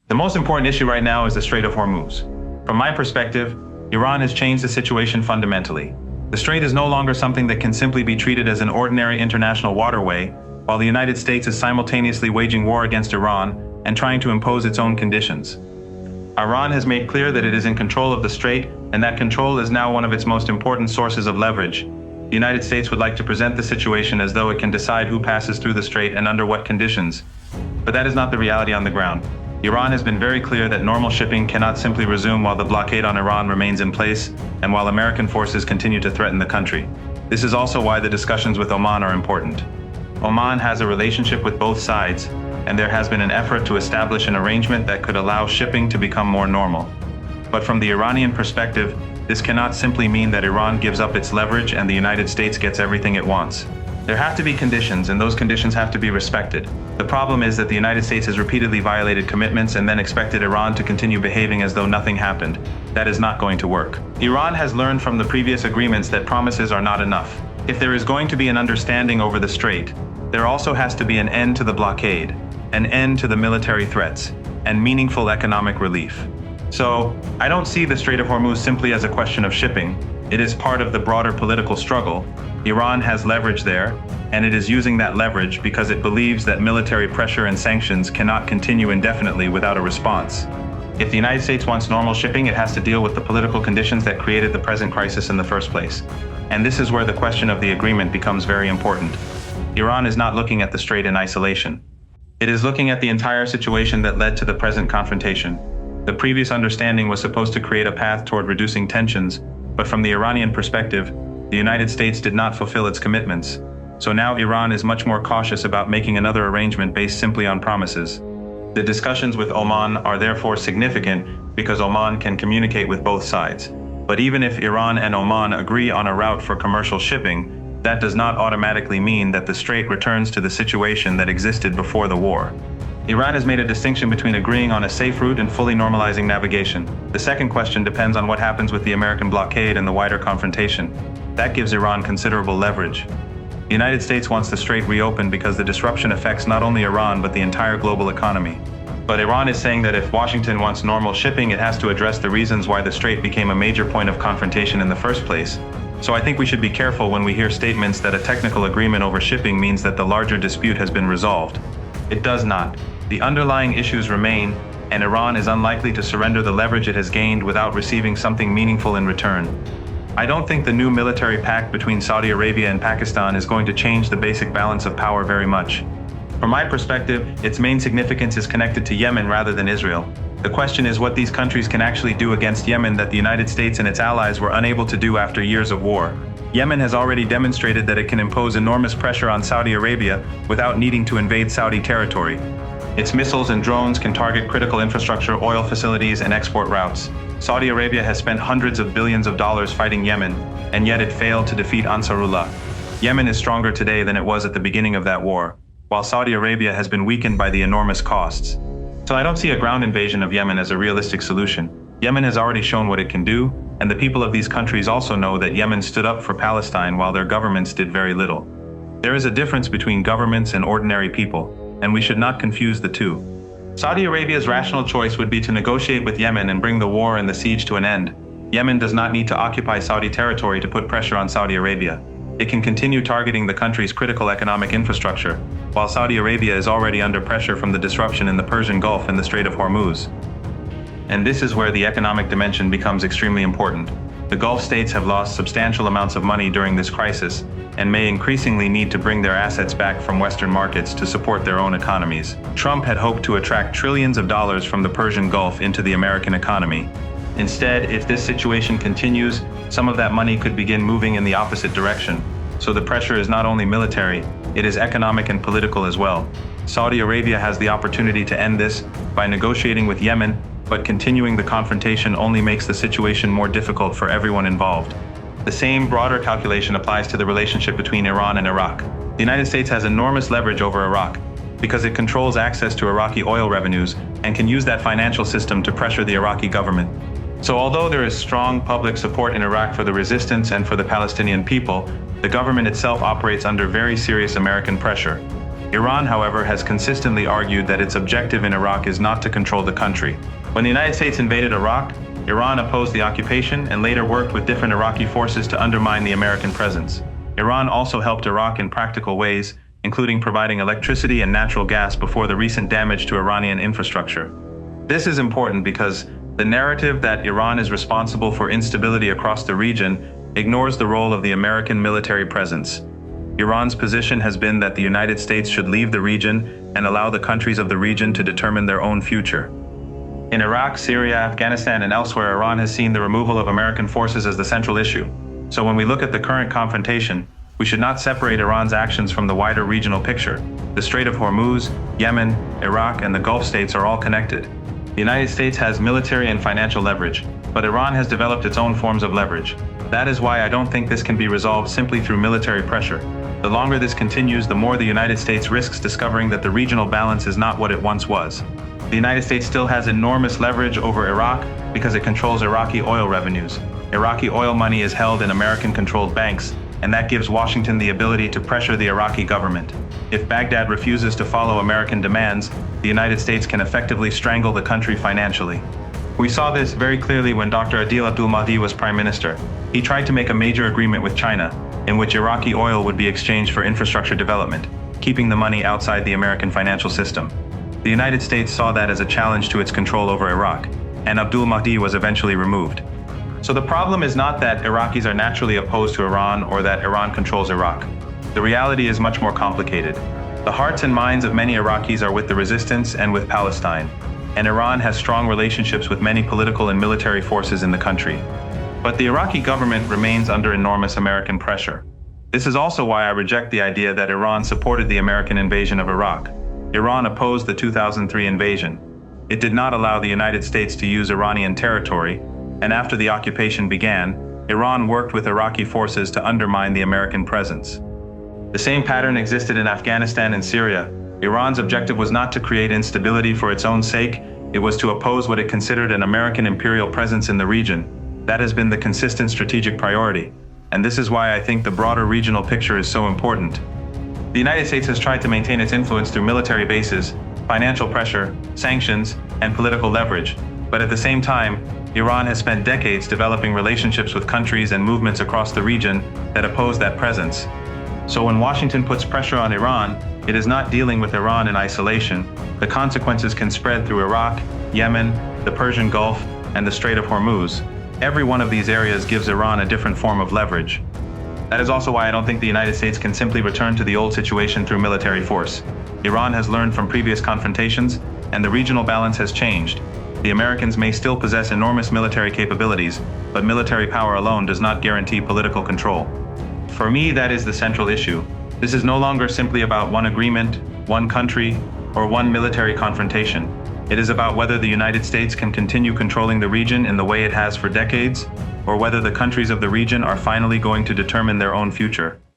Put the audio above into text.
The most important issue right now is the Strait of Hormuz. From my perspective, Iran has changed the situation fundamentally. The strait is no longer something that can simply be treated as an ordinary international waterway, while the United States is simultaneously waging war against Iran and trying to impose its own conditions. Iran has made clear that it is in control of the strait, and that control is now one of its most important sources of leverage. The United States would like to present the situation as though it can decide who passes through the strait and under what conditions. But that is not the reality on the ground. Iran has been very clear that normal shipping cannot simply resume while the blockade on Iran remains in place and while American forces continue to threaten the country. This is also why the discussions with Oman are important. Oman has a relationship with both sides, and there has been an effort to establish an arrangement that could allow shipping to become more normal. But from the Iranian perspective, this cannot simply mean that Iran gives up its leverage and the United States gets everything it wants. There have to be conditions, and those conditions have to be respected. The problem is that the United States has repeatedly violated commitments and then expected Iran to continue behaving as though nothing happened. That is not going to work. Iran has learned from the previous agreements that promises are not enough. If there is going to be an understanding over the strait, there also has to be an end to the blockade, an end to the military threats, and meaningful economic relief. So, I don't see the Strait of Hormuz simply as a question of shipping. It is part of the broader political struggle. Iran has leverage there, and it is using that leverage because it believes that military pressure and sanctions cannot continue indefinitely without a response. If the United States wants normal shipping, it has to deal with the political conditions that created the present crisis in the first place. And this is where the question of the agreement becomes very important. Iran is not looking at the strait in isolation. It is looking at the entire situation that led to the present confrontation. The previous understanding was supposed to create a path toward reducing tensions, but from the Iranian perspective, the United States did not fulfill its commitments. So now Iran is much more cautious about making another arrangement based simply on promises. The discussions with Oman are therefore significant because Oman can communicate with both sides. But even if Iran and Oman agree on a route for commercial shipping, that does not automatically mean that the strait returns to the situation that existed before the war. Iran has made a distinction between agreeing on a safe route and fully normalizing navigation. The second question depends on what happens with the American blockade and the wider confrontation. That gives Iran considerable leverage. The United States wants the strait reopened because the disruption affects not only Iran but the entire global economy. But Iran is saying that if Washington wants normal shipping, it has to address the reasons why the strait became a major point of confrontation in the first place. So I think we should be careful when we hear statements that a technical agreement over shipping means that the larger dispute has been resolved. It does not. The underlying issues remain, and Iran is unlikely to surrender the leverage it has gained without receiving something meaningful in return. I don't think the new military pact between Saudi Arabia and Pakistan is going to change the basic balance of power very much. From my perspective, its main significance is connected to Yemen rather than Israel. The question is what these countries can actually do against Yemen that the United States and its allies were unable to do after years of war. Yemen has already demonstrated that it can impose enormous pressure on Saudi Arabia without needing to invade Saudi territory. Its missiles and drones can target critical infrastructure, oil facilities, and export routes. Saudi Arabia has spent hundreds of billions of dollars fighting Yemen, and yet it failed to defeat Ansarullah. Yemen is stronger today than it was at the beginning of that war, while Saudi Arabia has been weakened by the enormous costs. So I don't see a ground invasion of Yemen as a realistic solution. Yemen has already shown what it can do, and the people of these countries also know that Yemen stood up for Palestine while their governments did very little. There is a difference between governments and ordinary people, and we should not confuse the two. Saudi Arabia's rational choice would be to negotiate with Yemen and bring the war and the siege to an end. Yemen does not need to occupy Saudi territory to put pressure on Saudi Arabia. It can continue targeting the country's critical economic infrastructure, while Saudi Arabia is already under pressure from the disruption in the Persian Gulf and the Strait of Hormuz. And this is where the economic dimension becomes extremely important. The Gulf states have lost substantial amounts of money during this crisis, and may increasingly need to bring their assets back from Western markets to support their own economies. Trump had hoped to attract trillions of dollars from the Persian Gulf into the American economy. Instead, if this situation continues, some of that money could begin moving in the opposite direction. So the pressure is not only military, it is economic and political as well. Saudi Arabia has the opportunity to end this by negotiating with Yemen, but continuing the confrontation only makes the situation more difficult for everyone involved. The same broader calculation applies to the relationship between Iran and Iraq. The United States has enormous leverage over Iraq because it controls access to Iraqi oil revenues and can use that financial system to pressure the Iraqi government. So although there is strong public support in Iraq for the resistance and for the Palestinian people, the government itself operates under very serious American pressure. Iran, however, has consistently argued that its objective in Iraq is not to control the country. When the United States invaded Iraq, Iran opposed the occupation and later worked with different Iraqi forces to undermine the American presence. Iran also helped Iraq in practical ways, including providing electricity and natural gas before the recent damage to Iranian infrastructure. This is important because the narrative that Iran is responsible for instability across the region ignores the role of the American military presence. Iran's position has been that the United States should leave the region and allow the countries of the region to determine their own future. In Iraq, Syria, Afghanistan, and elsewhere, Iran has seen the removal of American forces as the central issue. So when we look at the current confrontation, we should not separate Iran's actions from the wider regional picture. The Strait of Hormuz, Yemen, Iraq, and the Gulf states are all connected. The United States has military and financial leverage, but Iran has developed its own forms of leverage. That is why I don't think this can be resolved simply through military pressure. The longer this continues, the more the United States risks discovering that the regional balance is not what it once was. The United States still has enormous leverage over Iraq because it controls Iraqi oil revenues. Iraqi oil money is held in American-controlled banks, and that gives Washington the ability to pressure the Iraqi government. If Baghdad refuses to follow American demands, the United States can effectively strangle the country financially. We saw this very clearly when Dr. Adil Abdul Mahdi was prime minister. He tried to make a major agreement with China, in which Iraqi oil would be exchanged for infrastructure development, keeping the money outside the American financial system. The United States saw that as a challenge to its control over Iraq, and Abdul Mahdi was eventually removed. So the problem is not that Iraqis are naturally opposed to Iran or that Iran controls Iraq. The reality is much more complicated. The hearts and minds of many Iraqis are with the resistance and with Palestine, and Iran has strong relationships with many political and military forces in the country. But the Iraqi government remains under enormous American pressure. This is also why I reject the idea that Iran supported the American invasion of Iraq. Iran opposed the 2003 invasion. It did not allow the United States to use Iranian territory, and after the occupation began, Iran worked with Iraqi forces to undermine the American presence. The same pattern existed in Afghanistan and Syria. Iran's objective was not to create instability for its own sake, it was to oppose what it considered an American imperial presence in the region. That has been the consistent strategic priority, and this is why I think the broader regional picture is so important. The United States has tried to maintain its influence through military bases, financial pressure, sanctions, and political leverage, but at the same time, Iran has spent decades developing relationships with countries and movements across the region that oppose that presence. So when Washington puts pressure on Iran, it is not dealing with Iran in isolation. The consequences can spread through Iraq, Yemen, the Persian Gulf, and the Strait of Hormuz. Every one of these areas gives Iran a different form of leverage. That is also why I don't think the United States can simply return to the old situation through military force. Iran has learned from previous confrontations, and the regional balance has changed. The Americans may still possess enormous military capabilities, but military power alone does not guarantee political control. For me, that is the central issue. This is no longer simply about one agreement, one country, or one military confrontation. It is about whether the United States can continue controlling the region in the way it has for decades, or whether the countries of the region are finally going to determine their own future.